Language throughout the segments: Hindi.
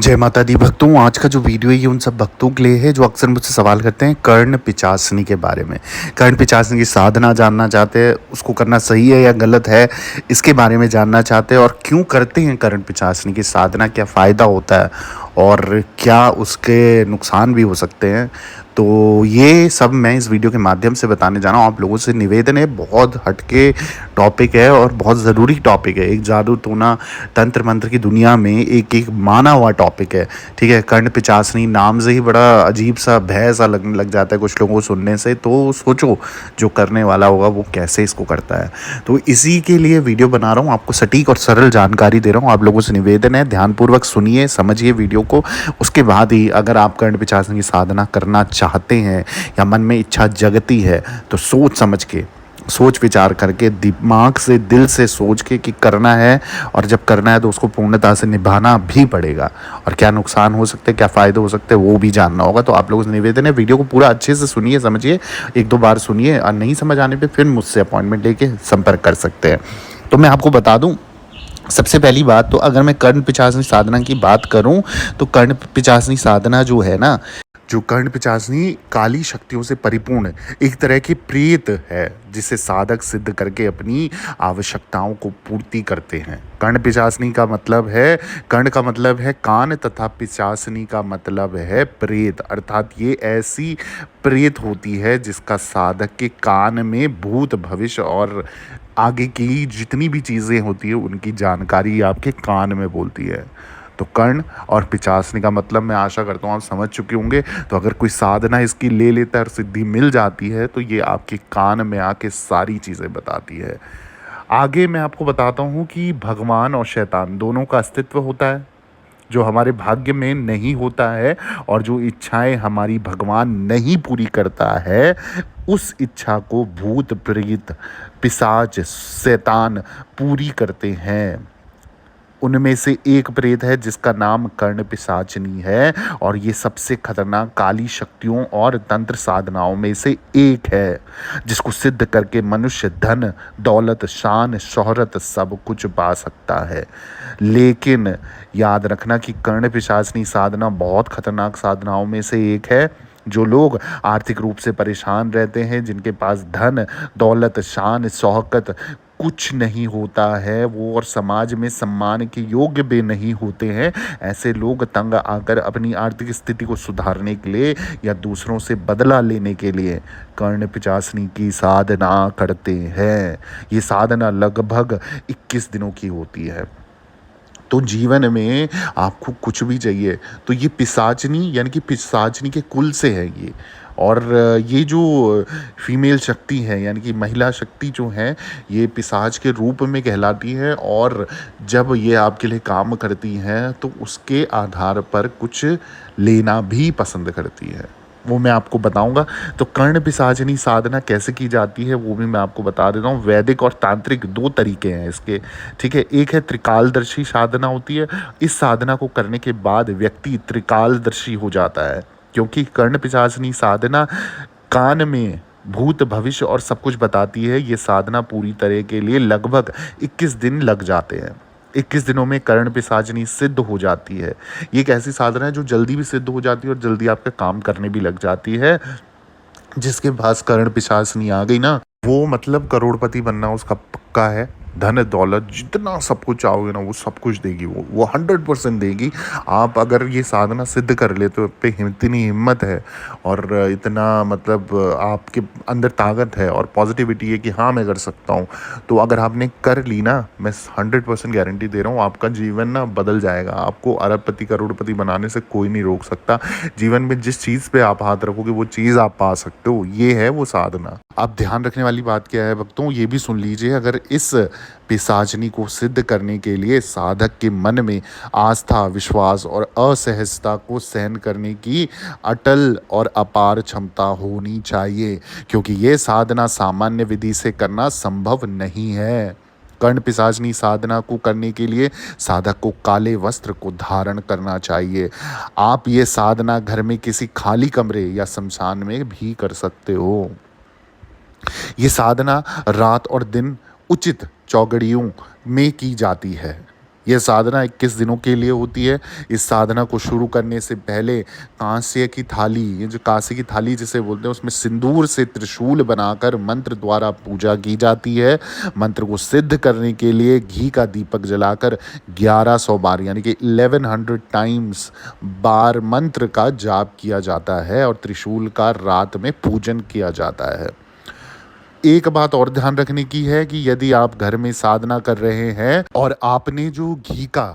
जय माता दी भक्तों। आज का जो वीडियो है ये उन सब भक्तों के लिए है जो अक्सर मुझसे सवाल करते हैं कर्ण पिचासनी के बारे में। कर्ण पिचासनी की साधना जानना चाहते हैं, उसको करना सही है या गलत है इसके बारे में जानना चाहते हैं, और क्यों करते हैं कर्ण पिचासनी की साधना, क्या फ़ायदा होता है और क्या उसके नुकसान भी हो सकते हैं। तो ये सब मैं इस वीडियो के माध्यम से बताने जा रहा हूँ। आप लोगों से निवेदन है, बहुत हटके टॉपिक है और बहुत ज़रूरी टॉपिक है। एक जादू टोना तंत्र मंत्र की दुनिया में एक माना हुआ टॉपिक है। ठीक है, कर्ण पिचासनी नाम से ही बड़ा अजीब सा भय सा लगने लग जाता है कुछ लोगों को सुनने से। तो सोचो जो करने वाला होगा वो कैसे इसको करता है। तो इसी के लिए वीडियो बना रहा हूँ, आपको सटीक और सरल जानकारी दे रहा हूँ। आप लोगों से निवेदन है, ध्यानपूर्वक सुनिए, समझिए वीडियो को। उसके बाद ही अगर आप कर्ण पिचासनी की साधना करना चाहते हैं या मन में इच्छा जगती है तो सोच विचार करके, दिमाग से, दिल से सोच के कि करना है, और जब करना है तो उसको पूर्णता से निभाना भी पड़ेगा। और क्या नुकसान हो सकते हैं, क्या फ़ायदे हो सकते हैं वो भी जानना होगा। तो आप लोगों से निवेदन है, वीडियो को पूरा अच्छे से सुनिए, समझिए, एक दो बार सुनिए, और नहीं समझ आने पे फिर मुझसे अपॉइंटमेंट लेके संपर्क कर सकते हैं। तो मैं आपको बता दूं, सबसे पहली बात तो अगर मैं कर्ण पिचासनी साधना की बात करूं तो कर्ण पिचासनी साधना जो है ना, जो कर्ण पिचासनी काली शक्तियों से परिपूर्ण एक तरह की प्रेत है जिसे साधक सिद्ध करके अपनी आवश्यकताओं को पूर्ति करते हैं। कर्ण पिचासनी का मतलब है, कर्ण का मतलब है कान तथा पिचासनी का मतलब है प्रेत, अर्थात ये ऐसी प्रेत होती है जिसका साधक के कान में भूत भविष्य और आगे की जितनी भी चीज़ें होती है उनकी जानकारी आपके कान में बोलती है। तो कर्ण और पिचासनी का मतलब मैं आशा करता हूँ आप समझ चुके होंगे। तो अगर कोई साधना इसकी ले लेता है और सिद्धि मिल जाती है तो ये आपके कान में आके सारी चीज़ें बताती है। आगे मैं आपको बताता हूँ कि भगवान और शैतान दोनों का अस्तित्व होता है, जो हमारे भाग्य में नहीं होता है, और जो इच्छाएं हमारी भगवान नहीं पूरी करता है उस इच्छा को भूत प्रेत पिशाच शैतान पूरी करते हैं। उनमें से एक प्रेत है जिसका नाम कर्ण पिशाचनी है, और ये सबसे खतरनाक काली शक्तियों और तंत्र साधनाओं में से एक है, जिसको सिद्ध करके मनुष्य धन दौलत शान शोहरत सब कुछ पा सकता है। लेकिन याद रखना कि कर्ण पिशाचनी साधना बहुत खतरनाक साधनाओं में से एक है। जो लोग आर्थिक रूप से परेशान रहते हैं, जिनके पास धन दौलत शान शौकत कुछ नहीं होता है, वो और समाज में सम्मान के योग्य भी नहीं होते हैं, ऐसे लोग तंग आकर अपनी आर्थिक स्थिति को सुधारने के लिए या दूसरों से बदला लेने के लिए कर्ण पिचासनी की साधना करते हैं। ये साधना लगभग 21 दिनों की होती है। तो जीवन में आपको कुछ भी चाहिए तो ये पिशाचनी यानी कि पिशाचनी के कुल से है ये। और ये जो फीमेल शक्ति है यानी कि महिला शक्ति जो है ये पिशाच के रूप में कहलाती है, और जब ये आपके लिए काम करती हैं तो उसके आधार पर कुछ लेना भी पसंद करती है, वो मैं आपको बताऊंगा। तो कर्ण पिशाचनी साधना कैसे की जाती है वो भी मैं आपको बता देता हूँ। वैदिक और तांत्रिक दो तरीके हैं इसके, ठीक है। एक है त्रिकालदर्शी साधना होती है। इस साधना को करने के बाद व्यक्ति त्रिकालदर्शी हो जाता है, क्योंकि कर्ण पिशाचनी साधना कान में भूत भविष्य और सब कुछ बताती है। ये साधना पूरी तरह के लिए लगभग 21 दिन लग जाते हैं। 21 दिनों में कर्ण पिशाचनी सिद्ध हो जाती है। ये एक ऐसी साधना है जो जल्दी भी सिद्ध हो जाती है और जल्दी आपका काम करने भी लग जाती है। जिसके पास कर्ण पिशाचनी आ गई ना, वो मतलब करोड़पति बनना उसका पक्का है। धन दौलत जितना सब कुछ चाहोगे ना वो सब कुछ देगी, वो 100% देगी। आप अगर ये साधना सिद्ध कर ले तो पे इतनी हिम्मत है और इतना मतलब आपके अंदर ताकत है और पॉजिटिविटी है कि हाँ मैं कर सकता हूँ। तो अगर आपने कर ली ना, मैं 100% गारंटी दे रहा हूँ आपका जीवन ना बदल जाएगा। आपको अरबपति करोड़पति बनाने से कोई नहीं रोक सकता। जीवन में जिस चीज़ पे आप हाथ रखोगे वो चीज़ आप पा सकते हो, ये है वो साधना। अब ध्यान रखने वाली बात क्या है भक्तों, ये भी सुन लीजिए। अगर इस पिशाचनी को सिद्ध करने के लिए साधक के मन में आस्था विश्वास और असहजता को सहन करने की अटल और अपार क्षमता होनी चाहिए, क्योंकि ये साधना सामान्य विधि से करना संभव नहीं है। कर्ण पिशाचनी साधना को करने के लिए साधक को काले वस्त्र को धारण करना चाहिए। आप ये साधना घर में किसी खाली कमरे या शमशान में भी कर सकते हो। ये साधना रात और दिन उचित चौगड़ियों में की जाती है। ये साधना 21 दिनों के लिए होती है। इस साधना को शुरू करने से पहले कांस्य की थाली, ये जो कांसे की थाली जिसे बोलते हैं, उसमें सिंदूर से त्रिशूल बनाकर मंत्र द्वारा पूजा की जाती है। मंत्र को सिद्ध करने के लिए घी का दीपक जलाकर 1100 बार यानी कि 1100 टाइम्स बार मंत्र का जाप किया जाता है और त्रिशूल का रात में पूजन किया जाता है। एक बात और ध्यान रखने की है कि यदि आप घर में साधना कर रहे हैं और आपने जो घी का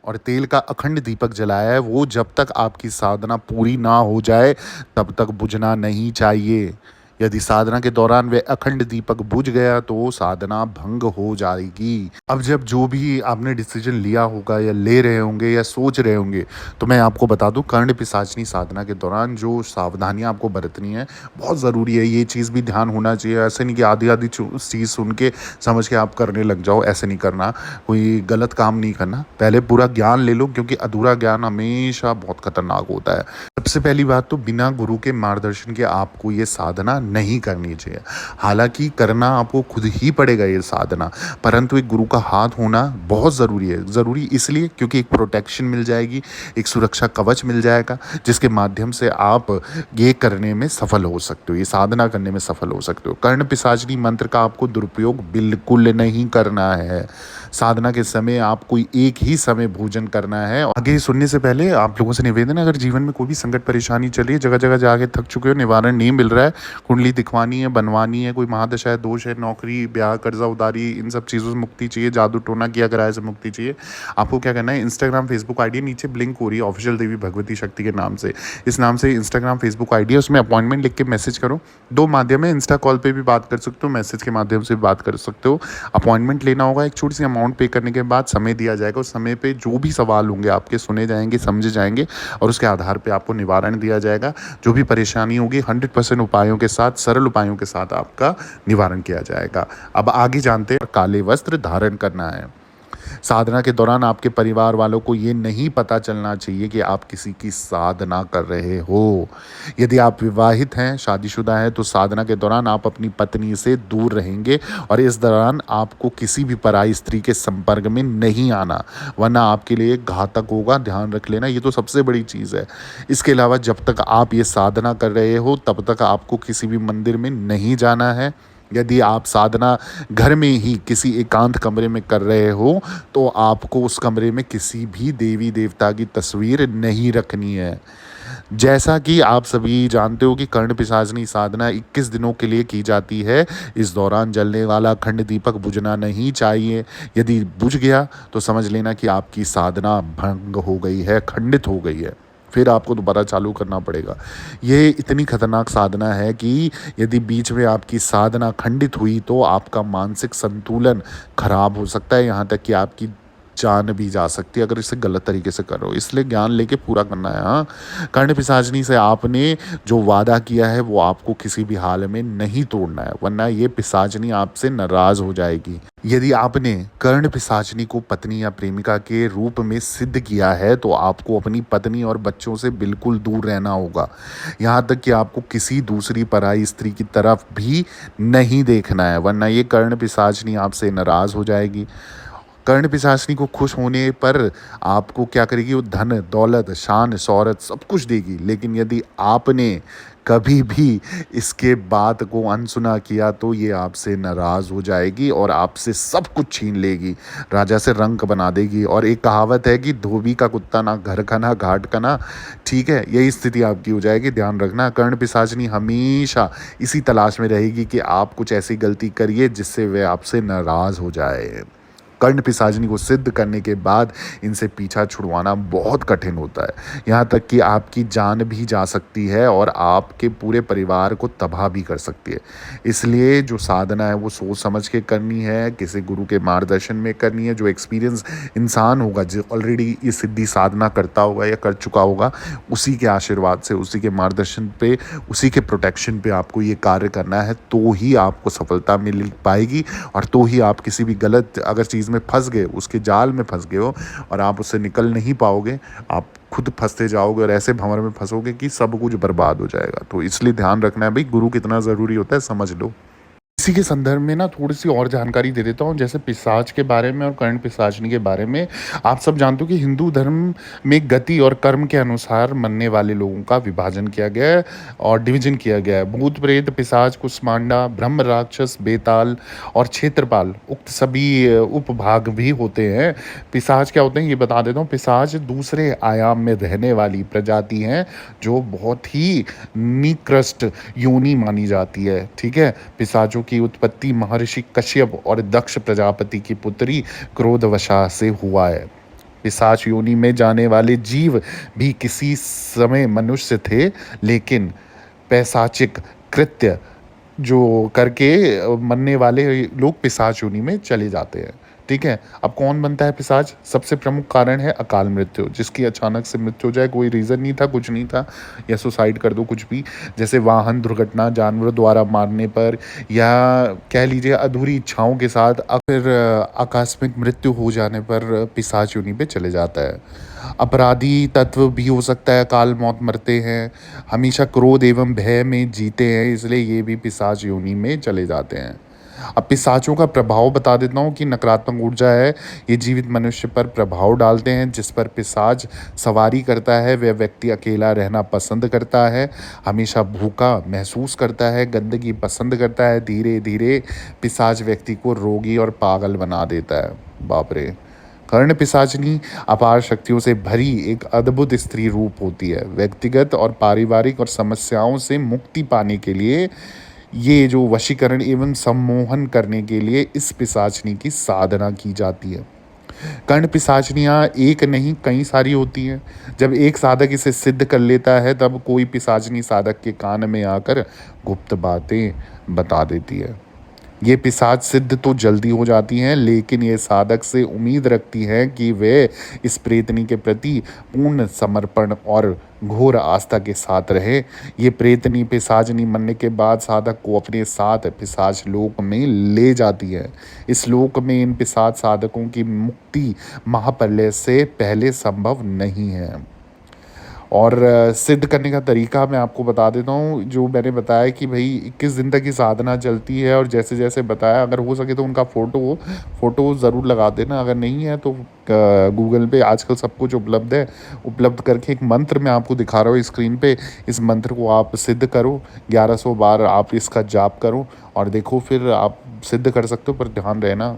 और तेल का अखंड दीपक जलाया है, वो जब तक आपकी साधना पूरी ना हो जाए तब तक बुझना नहीं चाहिए। यदि साधना के दौरान वे अखंड दीपक बुझ गया तो साधना भंग हो जाएगी। अब जब जो भी आपने डिसीजन लिया होगा या ले रहे होंगे या सोच रहे होंगे, तो मैं आपको बता दूं, कर्ण पिशाचनी साधना के दौरान जो सावधानियां आपको बरतनी है बहुत ज़रूरी है। ये चीज़ भी ध्यान होना चाहिए। ऐसे नहीं कि आधी आधी चीज़ सुन के समझ के आप करने लग जाओ, ऐसे नहीं करना। कोई गलत काम नहीं करना, पहले पूरा ज्ञान ले लो, क्योंकि अधूरा ज्ञान हमेशा बहुत खतरनाक होता है। सबसे पहली बात तो बिना गुरु के मार्गदर्शन के आपको ये साधना नहीं करनी चाहिए। हालांकि करना आपको खुद ही पड़ेगा ये साधना, परंतु एक गुरु का हाथ होना बहुत ज़रूरी है। ज़रूरी इसलिए क्योंकि एक प्रोटेक्शन मिल जाएगी, एक सुरक्षा कवच मिल जाएगा, जिसके माध्यम से आप ये करने में सफल हो सकते हो, ये साधना करने में सफल हो सकते हो। कर्ण पिशाचनी मंत्र का आपको दुरुपयोग बिल्कुल नहीं करना है। साधना के समय आपको एक ही समय भोजन करना है। आगे सुनने से पहले आप लोगों से निवेदन है, अगर जीवन में कोई भी संकट परेशानी चल रही है, जगह जगह जाके थक चुके हो, निवारण नहीं मिल रहा है, कुंडली दिखवानी है, बनवानी है, कोई महादशा है, दोष है, नौकरी, ब्याह, कर्जा उधारी, इन सब चीज़ों से मुक्ति चाहिए, जादू टोना किया कराए से मुक्ति चाहिए, आपको क्या करना है, इंस्टाग्राम फेसबुक आईडी नीचे ब्लिंक हो रही है ऑफिशियल देवी भगवती शक्ति के नाम से, इस नाम से इंस्टाग्राम फेसबुक आईडी है, उसमें अपॉइंटमेंट लिख के मैसेज करो। दो माध्यम है, इंस्टा कॉल पे भी बात कर सकते हो, मैसेज के माध्यम से भी बात कर सकते हो। अपॉइंटमेंट लेना होगा, एक छोटी सी अमाउंट पे करने के बाद समय दिया जाएगा। उस समय पे जो भी सवाल होंगे आपके सुने जाएंगे, समझे जाएंगे और उसके आधार पे आपको निवारण दिया जाएगा। जो भी परेशानी होगी 100% उपायों के साथ, सरल उपायों के साथ आपका निवारण किया जाएगा। अब आगे जानते हैं, काले वस्त्र धारण करना है। साधना के दौरान आपके परिवार वालों को ये नहीं पता चलना चाहिए कि आप किसी की साधना कर रहे हो। यदि आप विवाहित हैं, शादीशुदा हैं, तो साधना के दौरान आप अपनी पत्नी से दूर रहेंगे और इस दौरान आपको किसी भी पराई स्त्री के संपर्क में नहीं आना, वरना आपके लिए घातक होगा। ध्यान रख लेना, ये तो सबसे बड़ी चीज़ है। इसके अलावा जब तक आप ये साधना कर रहे हो तब तक आपको किसी भी मंदिर में नहीं जाना है। यदि आप साधना घर में ही किसी एकांत कमरे में कर रहे हो तो आपको उस कमरे में किसी भी देवी देवता की तस्वीर नहीं रखनी है। जैसा कि आप सभी जानते हो कि कर्ण पिशाचनी साधना 21 दिनों के लिए की जाती है। इस दौरान जलने वाला अखंड दीपक बुझना नहीं चाहिए। यदि बुझ गया तो समझ लेना कि आपकी साधना भंग हो गई है, खंडित हो गई है, फिर आपको दोबारा चालू करना पड़ेगा। ये इतनी खतरनाक साधना है कि यदि बीच में आपकी साधना खंडित हुई तो आपका मानसिक संतुलन खराब हो सकता है, यहाँ तक कि आपकी जान भी जा सकती है अगर इसे गलत तरीके से करो। इसलिए ज्ञान लेके पूरा करना है। हाँ, कर्ण पिशाचनी से आपने जो वादा किया है वो आपको किसी भी हाल में नहीं तोड़ना है, वरना ये पिशाचनी आपसे नाराज हो जाएगी। यदि आपने कर्ण पिशाचनी को पत्नी या प्रेमिका के रूप में सिद्ध किया है तो आपको अपनी पत्नी और बच्चों से बिल्कुल दूर रहना होगा। यहाँ तक कि आपको किसी दूसरी पराई स्त्री की तरफ भी नहीं देखना है, वरना ये कर्ण पिशाचनी आपसे नाराज हो जाएगी। कर्ण पिशाचनी को खुश होने पर आपको क्या करेगी, वो धन दौलत शान शौहरत सब कुछ देगी। लेकिन यदि आपने कभी भी इसके बात को अनसुना किया तो ये आपसे नाराज़ हो जाएगी और आपसे सब कुछ छीन लेगी, राजा से रंक बना देगी। और एक कहावत है कि धोबी का कुत्ता ना घर का ना घाट का ना, ठीक है, यही स्थिति आपकी हो जाएगी। ध्यान रखना, कर्ण पिशाचनी हमेशा इसी तलाश में रहेगी कि आप कुछ ऐसी गलती करिए जिससे वे आपसे नाराज़ हो जाए। कर्ण पिशाचनी को सिद्ध करने के बाद इनसे पीछा छुड़वाना बहुत कठिन होता है, यहाँ तक कि आपकी जान भी जा सकती है और आपके पूरे परिवार को तबाह भी कर सकती है। इसलिए जो साधना है वो सोच समझ के करनी है, किसी गुरु के मार्गदर्शन में करनी है। जो एक्सपीरियंस इंसान होगा, जो ऑलरेडी ये सिद्धि साधना करता होगा या कर चुका होगा, उसी के आशीर्वाद से, उसी के मार्गदर्शन पे, उसी के प्रोटेक्शन पे आपको ये कार्य करना है, तो ही आपको सफलता मिल पाएगी। और तो ही आप किसी भी गलत अगर चीज़ में फंस गए, उसके जाल में फंस गए हो और आप उससे निकल नहीं पाओगे, आप खुद फंसते जाओगे और ऐसे भंवर में फंसोगे कि सब कुछ बर्बाद हो जाएगा। तो इसलिए ध्यान रखना है भाई, गुरु कितना ज़रूरी होता है समझ लो। इसी के संदर्भ में ना थोड़ी-सी और जानकारी दे देता हूँ, जैसे पिशाच के बारे में और कर्ण पिशाचिनी के बारे में। आप सब जानते हो कि हिंदू धर्म में गति और कर्म के अनुसार मरने वाले लोगों का विभाजन किया गया है और डिवीज़न किया गया है। भूत, प्रेत, पिशाच, कुष्मांडा, ब्रह्म, राक्षस, बेताल और क्षेत्रपाल उक्त सभी उपभाग भी होते हैं। पिशाच क्या होते हैं, ये बता देता हूँ। पिशाच दूसरे आयाम में रहने वाली प्रजाति हैं, जो बहुत ही निकृष्ट योनि मानी जाती है, ठीक है? पिशाचों की उत्पत्ति महर्षि कश्यप और दक्ष प्रजापति की पुत्री क्रोधवशा से हुआ है। पिशाच योनि में जाने वाले जीव भी किसी समय मनुष्य थे, लेकिन पैशाचिक कृत्य जो करके मरने वाले लोग पिशाच योनि में चले जाते हैं, ठीक है? अब कौन बनता है पिशाच? सबसे प्रमुख कारण है अकाल मृत्यु, जिसकी अचानक से मृत्यु हो जाए, कोई रीज़न नहीं था, कुछ नहीं था, या सुसाइड कर दो, कुछ भी। जैसे वाहन दुर्घटना, जानवरों द्वारा मारने पर, या कह लीजिए अधूरी इच्छाओं के साथ फिर आकस्मिक मृत्यु हो जाने पर पिशाच योनि पे चले जाता है। अपराधी तत्व भी हो सकता है, अकाल मौत मरते हैं, हमेशा क्रोध एवं भय में जीते हैं, इसलिए ये भी पिशाच योनि में चले जाते हैं। अब पिशाचों का प्रभाव बता देता हूँ कि नकारात्मक ऊर्जा है, ये जीवित मनुष्य पर प्रभाव डालते हैं, जिस पर पिशाच सवारी करता है। वह व्यक्ति अकेला रहना पसंद करता है, हमेशा भूखा महसूस करता है, गंदगी पसंद करता है। धीरे धीरे पिशाच व्यक्ति को रोगी और पागल बना देता है। बाप रे! कर्ण पिशाचिनी अपार शक्तियों से भरी एक अद्भुत स्त्री रूप होती है। व्यक्तिगत और पारिवारिक और समस्याओं से मुक्ति पाने के लिए, ये जो वशीकरण एवं सम्मोहन करने के लिए इस पिशाचिनी की साधना की जाती है। कर्ण पिशाचनियाँ एक नहीं कई सारी होती हैं। जब एक साधक इसे सिद्ध कर लेता है, तब कोई पिशाचनी साधक के कान में आकर गुप्त बातें बता देती है। ये पिशाच सिद्ध तो जल्दी हो जाती हैं, लेकिन ये साधक से उम्मीद रखती हैं कि वे इस प्रेतनी के प्रति पूर्ण समर्पण और घोर आस्था के साथ रहे। ये प्रेतनी पिशाचनी मरने के बाद साधक को अपने साथ पिशाच लोक में ले जाती है। इस लोक में इन पिशाच साधकों की मुक्ति महाप्रलय से पहले संभव नहीं है। और सिद्ध करने का तरीका मैं आपको बता देता हूँ। जो मैंने बताया कि भाई 21 दिन तक की साधना चलती है, और जैसे जैसे बताया, अगर हो सके तो उनका फ़ोटो ज़रूर लगा देना। अगर नहीं है तो गूगल पे आजकल सब कुछ उपलब्ध है, उपलब्ध करके एक मंत्र मैं आपको दिखा रहा हूँ स्क्रीन पे। इस मंत्र को आप सिद्ध करो, 1100 बार आप इसका जाप करो और देखो, फिर आप सिद्ध कर सकते हो। पर ध्यान रहना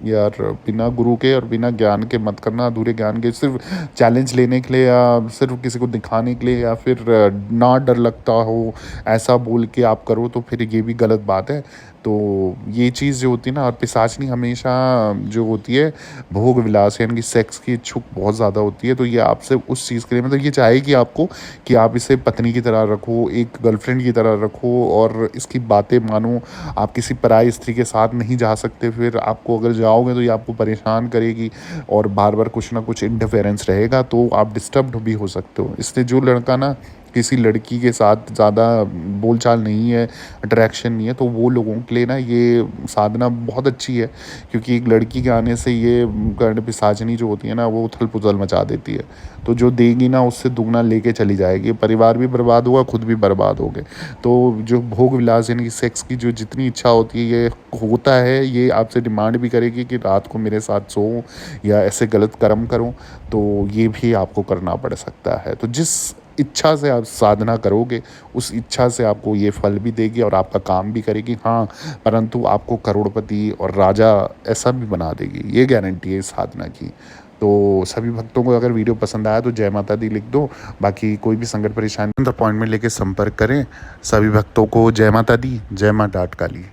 यार, बिना गुरु के और बिना ज्ञान के मत करना। अधूरे ज्ञान के सिर्फ चैलेंज लेने के लिए, या सिर्फ किसी को दिखाने के लिए, या फिर ना डर लगता हो ऐसा बोल के आप करो, तो फिर ये भी गलत बात है। तो ये चीज़ जो होती है ना, और पिशाचनी हमेशा जो होती है भोग विलास यानी कि सेक्स की इच्छुक बहुत ज़्यादा होती है। तो ये आपसे उस चीज़ के लिए, मतलब ये चाहेगी आपको कि आप इसे पत्नी की तरह रखो, एक गर्लफ्रेंड की तरह रखो, और इसकी बातें मानो। आप किसी पराई स्त्री के साथ नहीं जा सकते। फिर आपको अगर जाओगे तो ये आपको परेशान करेगी, और बार बार कुछ ना कुछ इंटरफेरेंस रहेगा, तो आप डिस्टर्ब भी हो सकते हो। इसलिए जो लड़का ना किसी लड़की के साथ ज़्यादा बोलचाल नहीं है, अट्रैक्शन नहीं है, तो वो लोगों के लिए ना ये साधना बहुत अच्छी है। क्योंकि एक लड़की के आने से ये कर्ण पिशाचनी जो होती है ना, वो उथल पुथल मचा देती है। तो जो देगी ना, उससे दुगना लेके चली जाएगी। परिवार भी बर्बाद होगा, खुद भी बर्बाद हो गए। तो जो भोग विलास यानी कि सेक्स की जो जितनी इच्छा होती है, ये होता है, ये आपसे डिमांड भी करेगी कि रात को मेरे साथ सो, या ऐसे गलत कर्म करो। तो ये भी आपको करना पड़ सकता है। तो जिस इच्छा से आप साधना करोगे, उस इच्छा से आपको ये फल भी देगी और आपका काम भी करेगी। हाँ, परंतु आपको करोड़पति और राजा ऐसा भी बना देगी, ये गारंटी है इस साधना की। तो सभी भक्तों को अगर वीडियो पसंद आया तो जय माता दी लिख दो। बाकी कोई भी संकट परेशानी अपॉइंटमेंट लेके संपर्क करें। सभी भक्तों को जय माता दी, जय मां डाट काली।